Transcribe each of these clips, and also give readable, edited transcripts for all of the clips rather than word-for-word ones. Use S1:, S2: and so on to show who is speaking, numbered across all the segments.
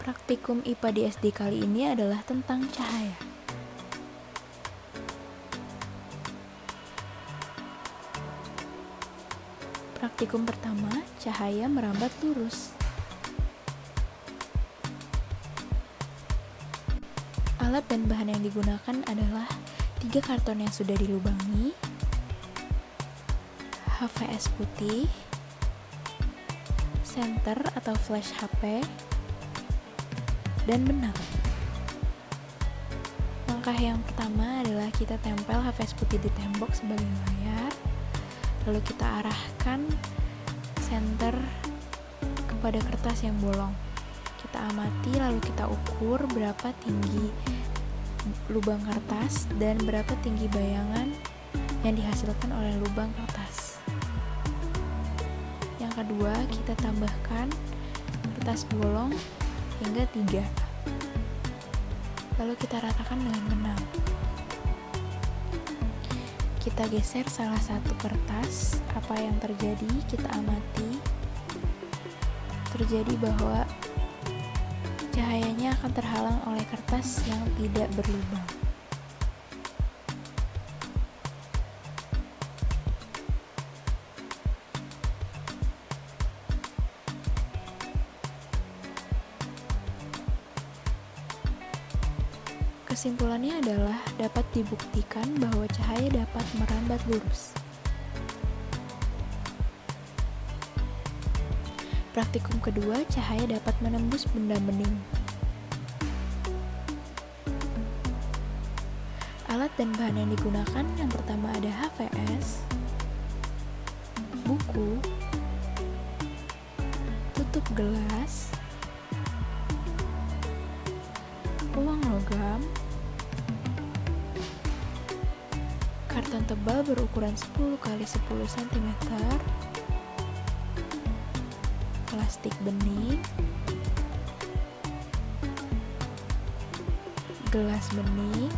S1: Praktikum IPA di SD kali ini adalah tentang cahaya. Praktikum pertama, cahaya merambat lurus. Alat dan bahan yang digunakan adalah 3 karton yang sudah dilubangi, HVS putih, senter atau flash HP, dan benang. Langkah yang pertama adalah kita tempel HVS putih di tembok sebagai layar, lalu kita arahkan senter kepada kertas yang bolong. Kita amati lalu kita ukur berapa tinggi lubang kertas dan berapa tinggi bayangan yang dihasilkan oleh lubang kertas. Yang kedua, kita tambahkan kertas bolong hingga 3. Lalu kita ratakan dengan benang. Kita geser salah satu kertas. Apa yang terjadi? Kita amati. Terjadi bahwa cahayanya akan terhalang oleh kertas yang tidak berlubang. Kesimpulannya adalah dapat dibuktikan bahwa cahaya dapat merambat lurus. Praktikum kedua, cahaya dapat menembus benda bening. Alat dan bahan yang digunakan yang pertama ada HVS, buku, tutup gelas, uang logam, karton tebal berukuran 10 x 10 cm, plastik bening, gelas bening,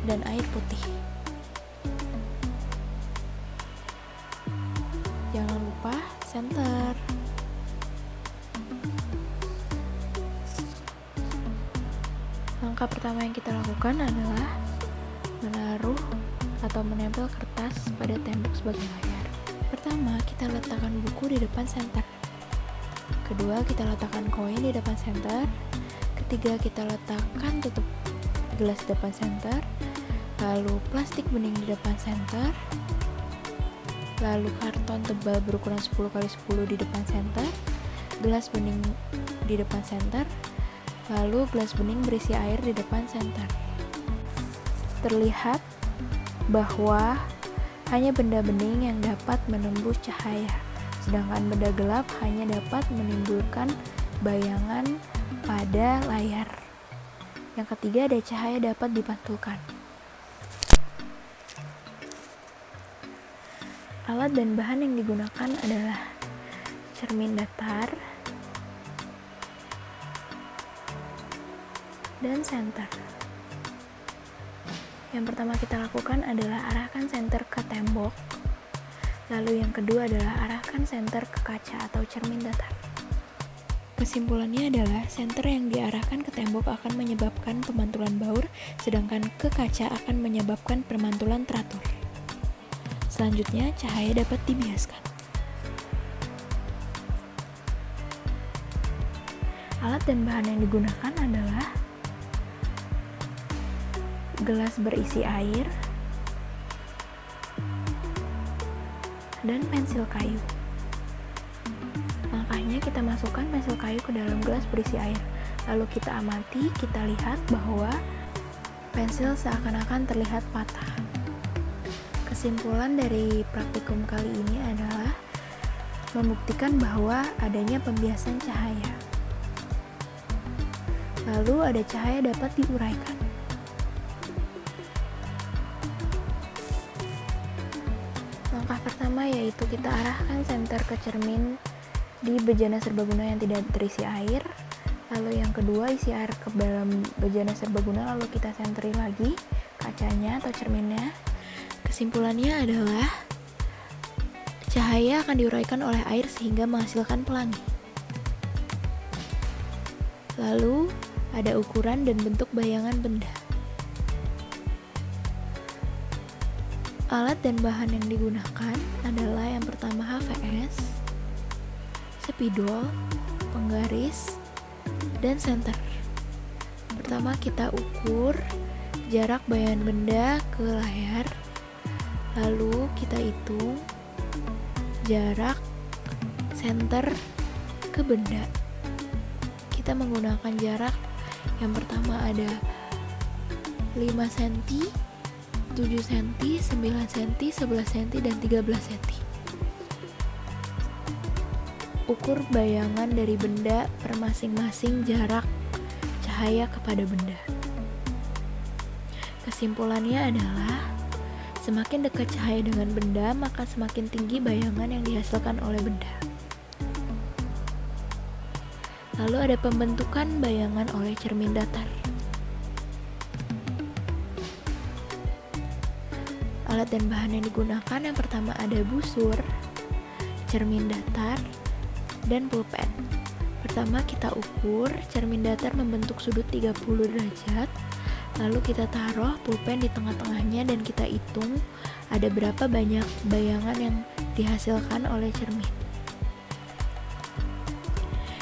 S1: dan air putih. Jangan lupa senter. Langkah pertama yang kita lakukan adalah menaruh atau menempel kertas pada tembok sebagai layar. Pertama, kita letakkan buku di depan senter. Kedua, kita letakkan koin di depan senter. Ketiga, kita letakkan tutup gelas di depan senter. Lalu plastik bening di depan senter. Lalu karton tebal berukuran 10 x 10 di depan senter. Gelas bening di depan senter. Lalu gelas bening berisi air di depan senter. Terlihat bahwa hanya benda bening yang dapat menembus cahaya, sedangkan benda gelap hanya dapat menimbulkan bayangan pada layar. Yang ketiga, ada cahaya dapat dipantulkan. Alat dan bahan yang digunakan adalah cermin datar dan senter. Yang pertama kita lakukan adalah arahkan senter ke tembok. Lalu yang kedua adalah arahkan senter ke kaca atau cermin datar. Kesimpulannya adalah senter yang diarahkan ke tembok akan menyebabkan pemantulan baur, sedangkan ke kaca akan menyebabkan pemantulan teratur. Selanjutnya, cahaya dapat dibiaskan. Alat dan bahan yang digunakan adalah gelas berisi air dan pensil kayu. Langkahnya, kita masukkan pensil kayu ke dalam gelas berisi air. Lalu kita amati, kita lihat bahwa pensil seakan-akan terlihat patah. Kesimpulan dari praktikum kali ini adalah membuktikan bahwa adanya pembiasan cahaya. Lalu ada cahaya dapat diuraikan. Langkah pertama yaitu kita arahkan senter ke cermin di bejana serbaguna yang tidak terisi air. Lalu yang kedua, isi air ke dalam bejana serbaguna, lalu kita senteri lagi kacanya atau cerminnya. Kesimpulannya adalah Cahaya akan diuraikan oleh air sehingga menghasilkan pelangi. Lalu, ada ukuran dan bentuk bayangan benda. Alat dan bahan yang digunakan adalah yang pertama HVS, spidol, penggaris, dan senter. Pertama kita ukur jarak bayangan benda ke layar, lalu kita hitung jarak senter ke benda. Kita menggunakan jarak yang pertama ada 5 cm, 7 cm, 9 cm, 11 cm, dan 13 cm. Ukur bayangan dari benda per masing-masing jarak cahaya kepada benda. Kesimpulannya adalah semakin dekat cahaya dengan benda, maka semakin tinggi bayangan yang dihasilkan oleh benda. Lalu ada pembentukan bayangan oleh cermin datar. Alat dan bahan yang digunakan yang pertama ada busur, cermin datar, dan pulpen. Pertama kita ukur cermin datar membentuk sudut 30 derajat, lalu kita taruh pulpen di tengah-tengahnya dan kita hitung ada berapa banyak bayangan yang dihasilkan oleh cermin.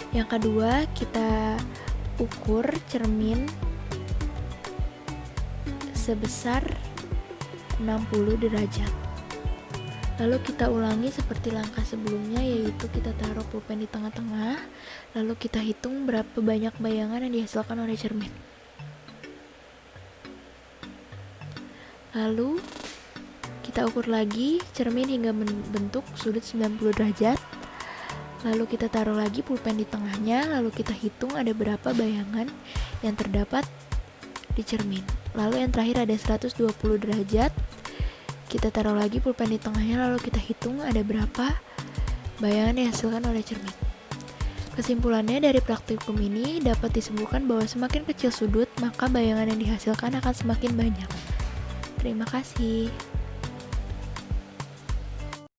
S1: Yang kedua, kita ukur cermin sebesar 60 derajat. Lalu kita ulangi seperti langkah sebelumnya, yaitu kita taruh pulpen di tengah-tengah, lalu kita hitung berapa banyak bayangan yang dihasilkan oleh cermin. Lalu kita ukur lagi cermin hingga membentuk sudut 90 derajat. Lalu kita taruh lagi pulpen di tengahnya, lalu kita hitung ada berapa bayangan yang terdapat di cermin. Lalu yang terakhir ada 120 derajat. Kita taruh lagi pulpen di tengahnya, lalu kita hitung ada berapa bayangan yang dihasilkan oleh cermin. Kesimpulannya dari praktikum ini dapat disimpulkan bahwa semakin kecil sudut, maka bayangan yang dihasilkan akan semakin banyak. Terima kasih.